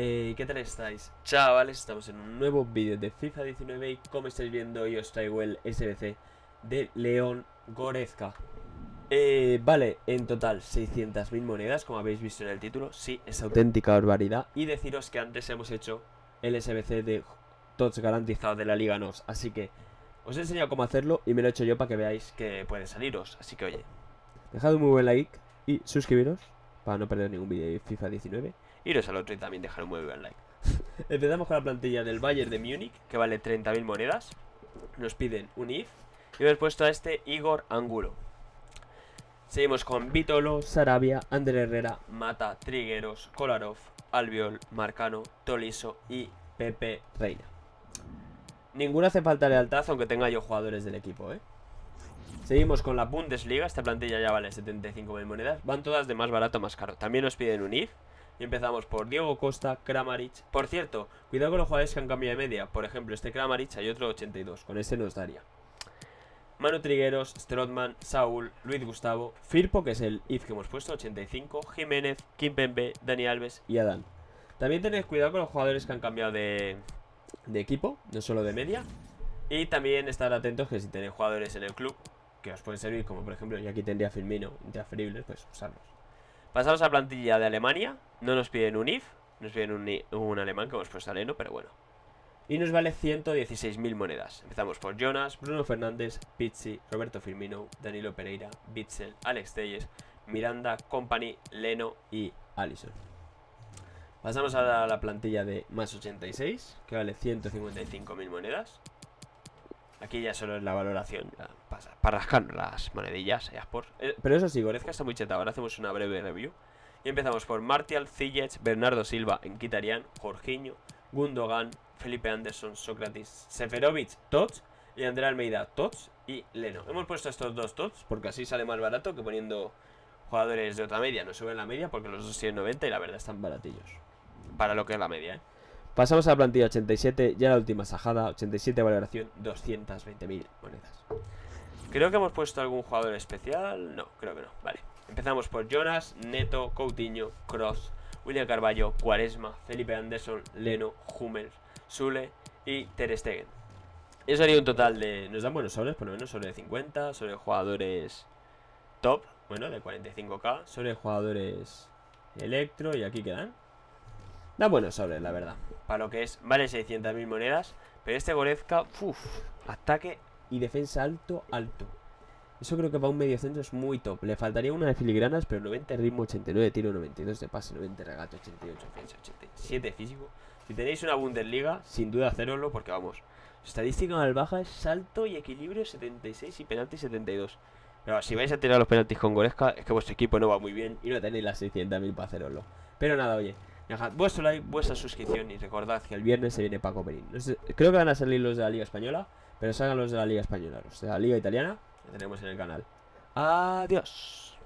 ¿Qué tal estáis? Chavales, estamos en un nuevo vídeo de FIFA 19 y como estáis viendo hoy os traigo el SBC de León Goretzka. Vale, en total 600.000 monedas, como habéis visto en el título. Sí, es auténtica barbaridad. Y deciros que antes hemos hecho el SBC de TOTS garantizado de la Liga NOS. Así que os he enseñado cómo hacerlo y me lo he hecho yo para que veáis que puede saliros. Así que oye, dejad un muy buen like y suscribiros para no perder ningún vídeo de FIFA 19. Iros al otro y también dejar un muy buen like. Empezamos con la plantilla del Bayern de Múnich, que vale 30.000 monedas. Nos piden un IF y hemos puesto a este Igor Angulo. Seguimos con Vitolo, Sarabia, Ander Herrera, Mata, Trigueros, Kolarov, Albiol, Marcano, Tolisso y Pepe Reina. Ninguno hace falta lealtad, aunque tenga yo jugadores del equipo, Seguimos con la Bundesliga. Esta plantilla ya vale 75.000 monedas. Van todas de más barato a más caro. También nos piden un IF. Y empezamos por Diego Costa, Kramaric. Por cierto, cuidado con los jugadores que han cambiado de media. Por ejemplo, este Kramaric hay otro 82. Con ese nos daría. Manu Trigueros, Strootman, Saúl, Luis Gustavo, Firpo, que es el IF que hemos puesto, 85, Jiménez, Kimpembe, Dani Alves y Adán. También tened cuidado con los jugadores que han cambiado de equipo, no solo de media. Y también estar atentos que si tenéis jugadores en el club que os pueden servir, como por ejemplo, yo aquí tendría Firmino, intransferibles, pues usarlos. Pasamos a la plantilla de Alemania. No nos piden un IF, nos piden un alemán que hemos puesto a Leno, pero bueno. Y nos vale 116.000 monedas. Empezamos por Jonas, Bruno Fernández, Pizzi, Roberto Firmino, Danilo Pereira, Bitzel, Alex Telles, Miranda, Company, Leno y Alisson. Pasamos a la plantilla de más 86, que vale 155.000 monedas. Aquí ya solo es la valoración, para rascar las monedillas. Pero eso sí, Goretzka está muy chetado. Ahora hacemos una breve review. Y empezamos por Martial, Ziyech, Bernardo Silva, Mkhitaryan, Jorginho, Gundogan, Felipe Anderson, Sócrates, Seferovic, Tots y André Almeida, Tots y Leno. Hemos puesto estos dos Tots porque así sale más barato que poniendo jugadores de otra media. No suben la media porque los dos tienen 90 y la verdad están baratillos para lo que es la media, Pasamos a la plantilla 87, ya la última sajada, 87 valoración, 220.000 monedas. Creo que hemos puesto algún jugador especial. No, creo que no. Vale. Empezamos por Jonas, Neto, Coutinho, Kroos, William Carvalho, Quaresma, Felipe Anderson, Leno, Hummels, Sule y Ter Stegen. Eso haría un total de... Nos dan buenos sobres, por lo menos sobre de 50, sobre jugadores top, bueno, de 45k, sobre jugadores electro y aquí quedan. Da buenos sobres, la verdad. Para lo que es, vale 600.000 monedas. Pero este Goretzka, ataque y defensa alto, alto. Eso creo que para un medio centro es muy top. Le faltaría una de filigranas, pero 90 de ritmo, 89 tiro, 92 de pase, 90 de regate, 88 defensa, 87 físico. Si tenéis una Bundesliga, sin duda haceroslo, porque vamos, estadística más baja es salto y equilibrio 76 y penalti 72. Pero si vais a tirar los penaltis con Goretzka, es que vuestro equipo no va muy bien y no tenéis las 600.000 para haceroslo. Pero nada, oye, dejad vuestro like, vuestra suscripción y recordad que el viernes se viene Paco Perín. No sé, creo que van a salir los de la Liga Española, pero salgan los de la Liga Española. Los de la Liga Italiana que tenemos en el canal. Adiós.